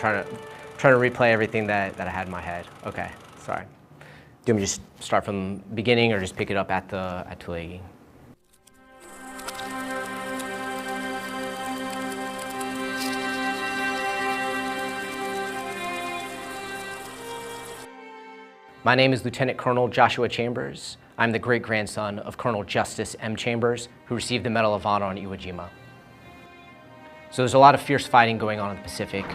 trying to replay everything that I had in my head. Okay, sorry. Do you want me to just start from the beginning or just pick it up at Tulagi? My name is Lieutenant Colonel Joshua Chambers. I'm the great-grandson of Colonel Justice M. Chambers, who received the Medal of Honor on Iwo Jima. So there's a lot of fierce fighting going on in the Pacific.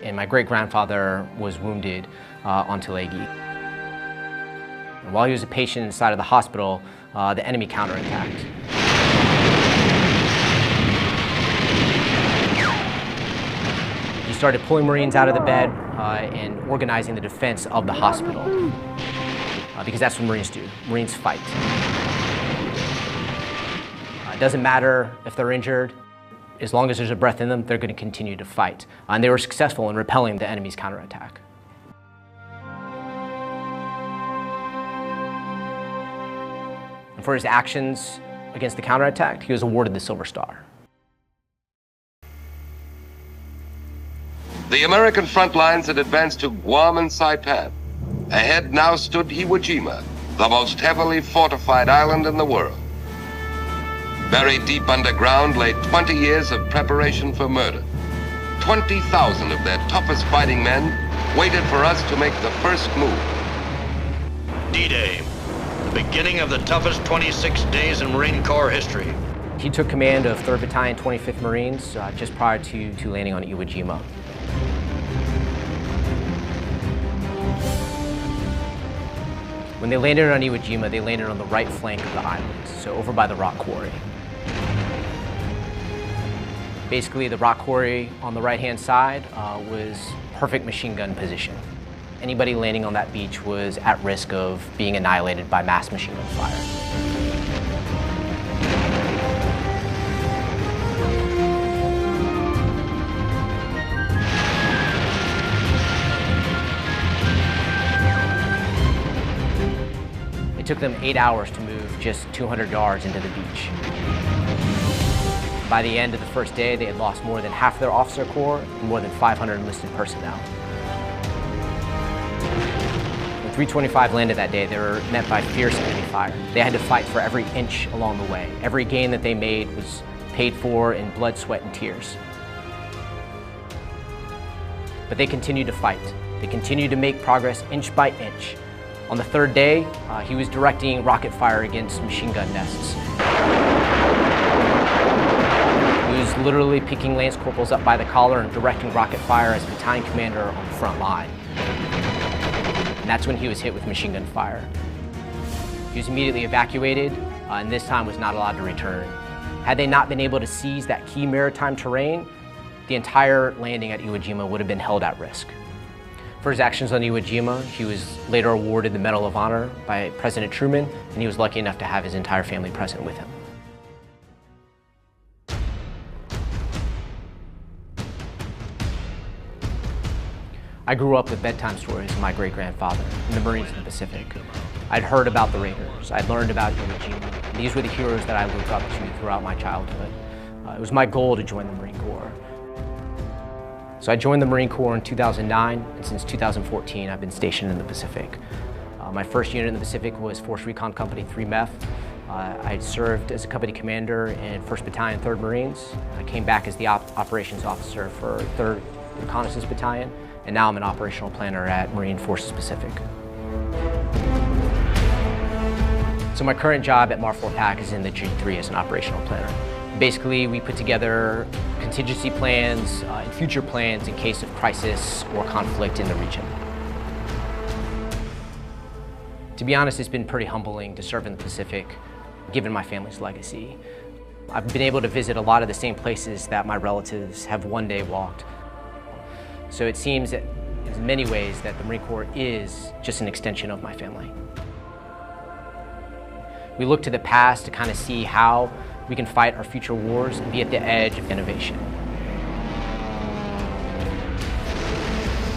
And my great-grandfather was wounded on Tulagi. And while he was a patient inside of the hospital, the enemy counterattacked. He started pulling Marines out of the bed and organizing the defense of the hospital. Because that's what Marines do. Marines fight. It doesn't matter if they're injured. As long as there's a breath in them, they're going to continue to fight. And they were successful in repelling the enemy's counterattack. And for his actions against the counterattack, he was awarded the Silver Star. The American front lines had advanced to Guam and Saipan. Ahead now stood Iwo Jima, the most heavily fortified island in the world. Buried deep underground lay 20 years of preparation for murder. 20,000 of their toughest fighting men waited for us to make the first move. D-Day, the beginning of the toughest 26 days in Marine Corps history. He took command of 3rd Battalion, 25th Marines just prior to landing on Iwo Jima. When they landed on Iwo Jima, they landed on the right flank of the island, so over by the rock quarry. Basically, the rock quarry on the right-hand side was perfect machine gun position. Anybody landing on that beach was at risk of being annihilated by mass machine gun fire. It took them 8 hours to move just 200 yards into the beach. By the end of the first day, they had lost more than half their officer corps and more than 500 enlisted personnel. When 325 landed that day, they were met by fierce enemy fire. They had to fight for every inch along the way. Every gain that they made was paid for in blood, sweat, and tears. But they continued to fight. They continued to make progress inch by inch. On the 3rd day, he was directing rocket fire against machine gun nests. He was literally picking lance corporals up by the collar and directing rocket fire as battalion commander on the front line. And that's when he was hit with machine gun fire. He was immediately evacuated and this time was not allowed to return. Had they not been able to seize that key maritime terrain, the entire landing at Iwo Jima would have been held at risk. For his actions on Iwo Jima, he was later awarded the Medal of Honor by President Truman, and he was lucky enough to have his entire family present with him. I grew up with bedtime stories of my great-grandfather and the Marines in the Pacific. I'd heard about the Raiders, I'd learned about Iwo Jima, and these were the heroes that I looked up to throughout my childhood. It was my goal to join the Marine Corps. So I joined the Marine Corps in 2009, and since 2014 I've been stationed in the Pacific. My first unit in the Pacific was Force Recon Company 3 MEF. I served as a company commander in 1st Battalion, 3rd Marines. I came back as the operations officer for 3rd Reconnaissance Battalion, and now I'm an operational planner at Marine Forces Pacific. So my current job at MAR-4 PAC is in the G3 as an operational planner. Basically, we put together contingency plans and future plans in case of crisis or conflict in the region. To be honest, it's been pretty humbling to serve in the Pacific, given my family's legacy. I've been able to visit a lot of the same places that my relatives have one day walked. So it seems that in many ways that the Marine Corps is just an extension of my family. We look to the past to kind of see how we can fight our future wars and be at the edge of innovation.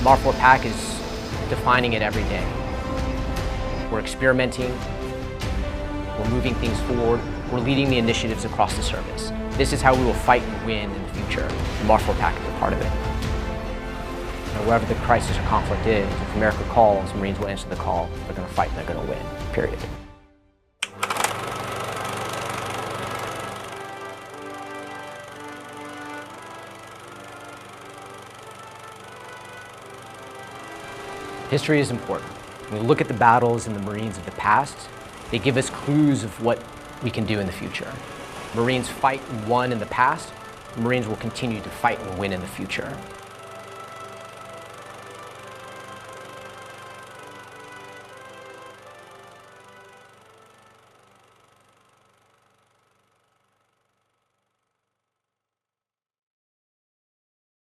MAR-4 PAC is defining it every day. We're experimenting, we're moving things forward, we're leading the initiatives across the service. This is how we will fight and win in the future, and Marshall Pact is a part of it. And wherever the crisis or conflict is, if America calls, Marines will answer the call. They're going to fight and they're going to win, period. History is important. When we look at the battles in the Marines of the past, they give us clues of what we can do in the future. Marines fight and won in the past, Marines will continue to fight and win in the future.